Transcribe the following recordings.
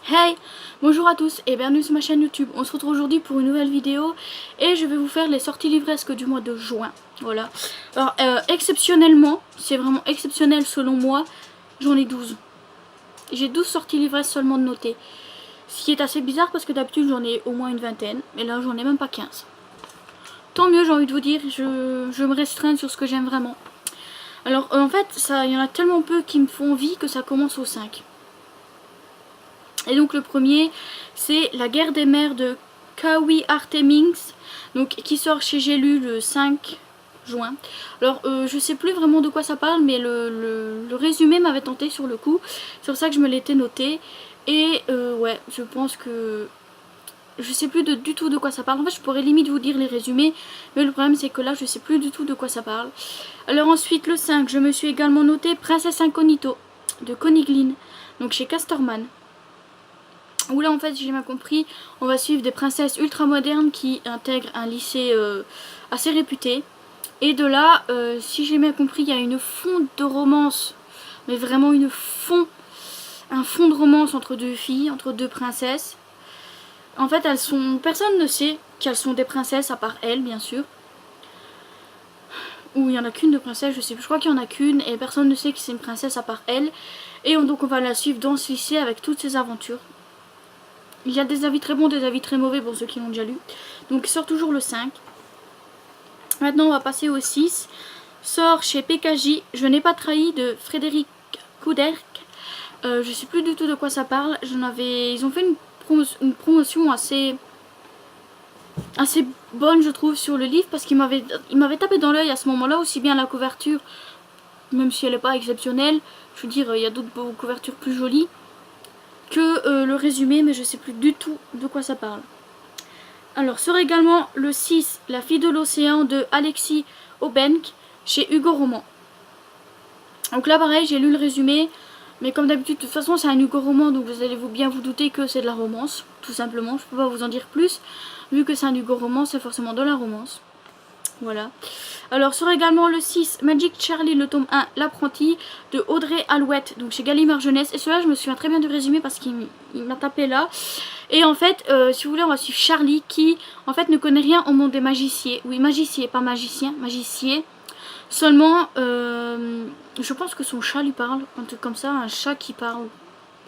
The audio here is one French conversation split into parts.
Hey, bonjour à tous et bienvenue sur ma chaîne YouTube. On se retrouve aujourd'hui pour une nouvelle vidéo et je vais vous faire les sorties livresques du mois de juin. Voilà. Alors exceptionnellement, c'est vraiment exceptionnel selon moi, j'en ai 12. J'ai 12 sorties livresques seulement de notées. Ce qui est assez bizarre parce que d'habitude j'en ai au moins une vingtaine, mais là j'en ai même pas 15. Tant mieux, j'ai envie de vous dire, je me restreins sur ce que j'aime vraiment. Alors en fait, il y en a tellement peu qui me font envie que ça commence au 5. Et donc le premier, c'est La guerre des mers de Kawi Artemings, donc qui sort chez J'ai lu le 5 juin. Alors je sais plus vraiment de quoi ça parle, mais le résumé m'avait tenté sur le coup. C'est pour ça que je me l'étais noté. Et ouais, je pense que je sais plus du tout de quoi ça parle. En fait, je pourrais limite vous dire les résumés, mais le problème c'est que là, je sais plus du tout de quoi ça parle. Alors ensuite, le 5, je me suis également noté Princesse Incognito de Connie Glynn, donc chez Casterman. Où là en fait, si j'ai bien compris, on va suivre des princesses ultra modernes qui intègrent un lycée assez réputé. Et de là, si j'ai bien compris, il y a une fonte de romance, mais vraiment un fond de romance entre deux filles, entre deux princesses. En fait, personne ne sait qu'elles sont des princesses à part elles, bien sûr. Ou il y en a qu'une de princesse, je sais plus, je crois qu'il y en a qu'une et personne ne sait que c'est une princesse à part elle. Et donc on va la suivre dans ce lycée avec toutes ses aventures. Il y a des avis très bons, des avis très mauvais pour ceux qui l'ont déjà lu. Donc il sort toujours le 5. Maintenant on va passer au 6. Sort chez PKJ, Je n'ai pas trahi de Frédéric Couderc. Je sais plus du tout de quoi ça parle. Ils ont fait une promotion assez bonne je trouve sur le livre parce qu'il m'avait tapé dans l'œil à ce moment là, aussi bien la couverture, même si elle n'est pas exceptionnelle. Je veux dire, il y a d'autres couvertures plus jolies que le résumé, mais je sais plus du tout de quoi ça parle. Alors sort également le 6, La fille de l'océan de Alexis Obenk chez Hugo Roman. Donc là pareil, j'ai lu le résumé, mais comme d'habitude, de toute façon c'est un Hugo Roman, donc vous allez bien vous douter que c'est de la romance, tout simplement. Je peux pas vous en dire plus, vu que c'est un Hugo Roman, c'est forcément de la romance. Voilà. Alors sort également le 6, Magic Charlie, le tome 1, L'apprenti de Audrey Alouette, donc chez Gallimard Jeunesse. Et celui-là, je me souviens très bien du résumé parce qu'il m'a tapé là. Et en fait, si vous voulez, on va suivre Charlie qui, en fait, ne connaît rien au monde des magiciens. Oui, magicier, pas magicien, magicier. Seulement, je pense que son chat lui parle, un truc comme ça, un chat qui parle.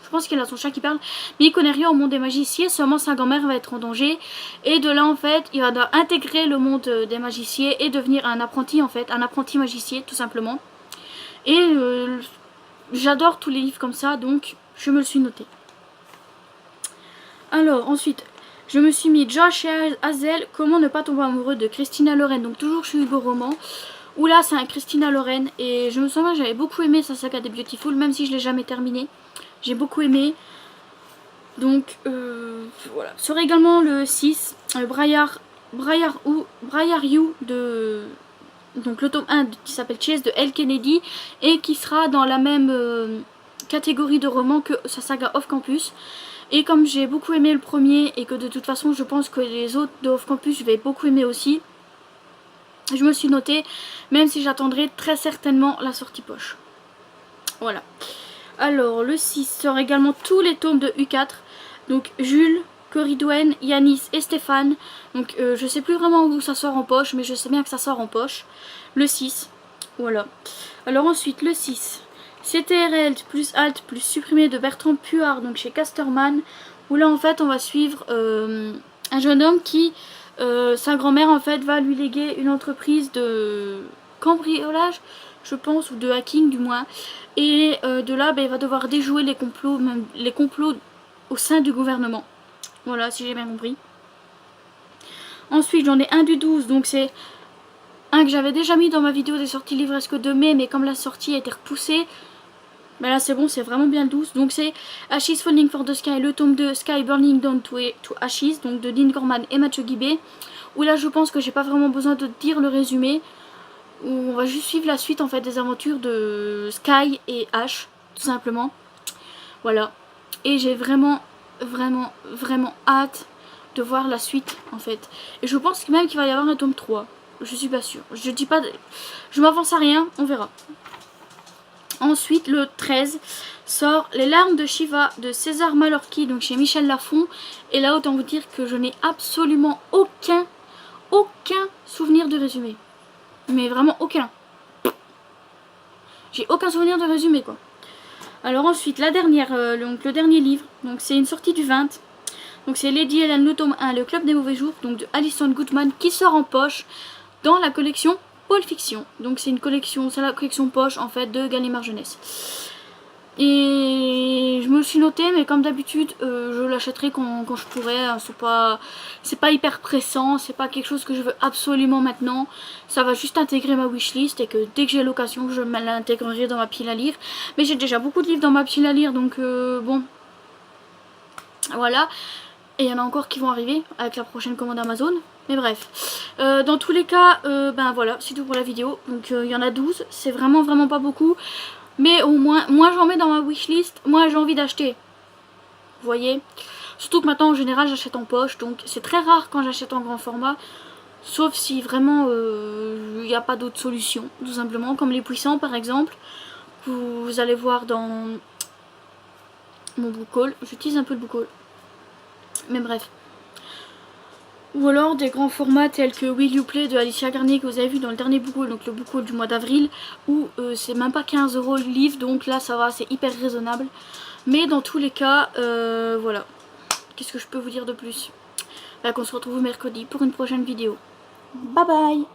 Je pense qu'il a son chat qui parle, mais il connaît rien au monde des magiciens, seulement sa grand-mère va être en danger. Et de là, en fait, il va devoir intégrer le monde des magiciens et devenir un apprenti, en fait, un apprenti magicien, tout simplement. Et j'adore tous les livres comme ça, donc je me le suis noté. Alors, ensuite, je me suis mis Josh et Hazel, Comment ne pas tomber amoureux de Christina Loren, donc toujours chez Hugo Roman. Où là, c'est un Christina Loren, et je me souviens, j'avais beaucoup aimé sa saga des Beautiful, même si je l'ai jamais terminé. J'ai beaucoup aimé. Donc voilà. Sera également le 6, Briar You de. Donc le tome 1 qui s'appelle Chase de L. Kennedy et qui sera dans la même catégorie de romans que sa saga Off Campus. Et comme j'ai beaucoup aimé le premier et que de toute façon je pense que les autres de Off Campus je vais beaucoup aimer aussi, je me suis noté, même si j'attendrai très certainement la sortie poche. Voilà. Alors, le 6 sort également tous les tomes de U4. Donc, Jules, Coridwen, Yanis et Stéphane. Donc, je sais plus vraiment où ça sort en poche, mais je sais bien que ça sort en poche. Le 6. Voilà. Alors, ensuite, le 6. CTRL plus Alt plus supprimé de Bertrand Puard, donc chez Casterman. Où là, en fait, on va suivre un jeune homme qui, sa grand-mère, en fait, va lui léguer une entreprise de cambriolage, je pense, ou de hacking du moins. Et de là, il va devoir déjouer les complots, même les complots au sein du gouvernement. Voilà, si j'ai bien compris. Ensuite, j'en ai un du 12, donc c'est un que j'avais déjà mis dans ma vidéo des sorties livresques de mai, mais comme la sortie a été repoussée, ben là c'est bon, c'est vraiment bien le 12. Donc c'est Ashes Falling for the Sky, le tome 2, Sky Burning Down to Ashes, donc de Dean Gorman et Mathieu Guibé. Où là je pense que j'ai pas vraiment besoin de dire le résumé. Où on va juste suivre la suite en fait des aventures de Sky et Ash, tout simplement. Voilà. Et j'ai vraiment hâte de voir la suite en fait. Et je pense même qu'il va y avoir un tome 3. Je suis pas sûre. Je dis pas. Je m'avance à rien, on verra. Ensuite, le 13 sort Les larmes de Shiva de César Malorchi, donc chez Michel Lafon. Et là, autant vous dire que je n'ai absolument aucun souvenir de résumé. Mais vraiment aucun. J'ai aucun souvenir de résumé, quoi. Alors ensuite, la dernière, donc le dernier livre, donc c'est une sortie du 20. Donc c'est Lady Helen, le tome 1, Le Club des Mauvais Jours, donc de Alison Goodman, qui sort en poche dans la collection Pôle Fiction. Donc c'est une collection, c'est la collection poche en fait de Gallimard Jeunesse. Et je me le suis noté, mais comme d'habitude, je l'achèterai quand je pourrai. C'est pas hyper pressant, c'est pas quelque chose que je veux absolument maintenant. Ça va juste intégrer ma wishlist et que dès que j'ai l'occasion, je l'intégrerai dans ma pile à lire. Mais j'ai déjà beaucoup de livres dans ma pile à lire, donc bon, voilà. Et il y en a encore qui vont arriver avec la prochaine commande Amazon. Mais bref, dans tous les cas, ben voilà, c'est tout pour la vidéo. Donc il y en a 12, c'est vraiment pas beaucoup. Mais au moins, moi j'en mets dans ma wishlist, moi j'ai envie d'acheter. Vous voyez? Surtout que maintenant en général j'achète en poche, donc c'est très rare quand j'achète en grand format. Sauf si vraiment il n'y a pas d'autre solution, tout simplement. Comme les puissants par exemple, vous allez voir dans mon book haul. J'utilise un peu le book haul. Mais bref. Ou alors des grands formats tels que Will You Play de Alicia Garnier que vous avez vu dans le dernier book haul, donc le book haul du mois d'avril, où c'est même pas 15 € le livre, donc là ça va, c'est hyper raisonnable. Mais dans tous les cas, voilà. Qu'est-ce que je peux vous dire de plus? Bah, qu'on se retrouve mercredi pour une prochaine vidéo. Bye bye!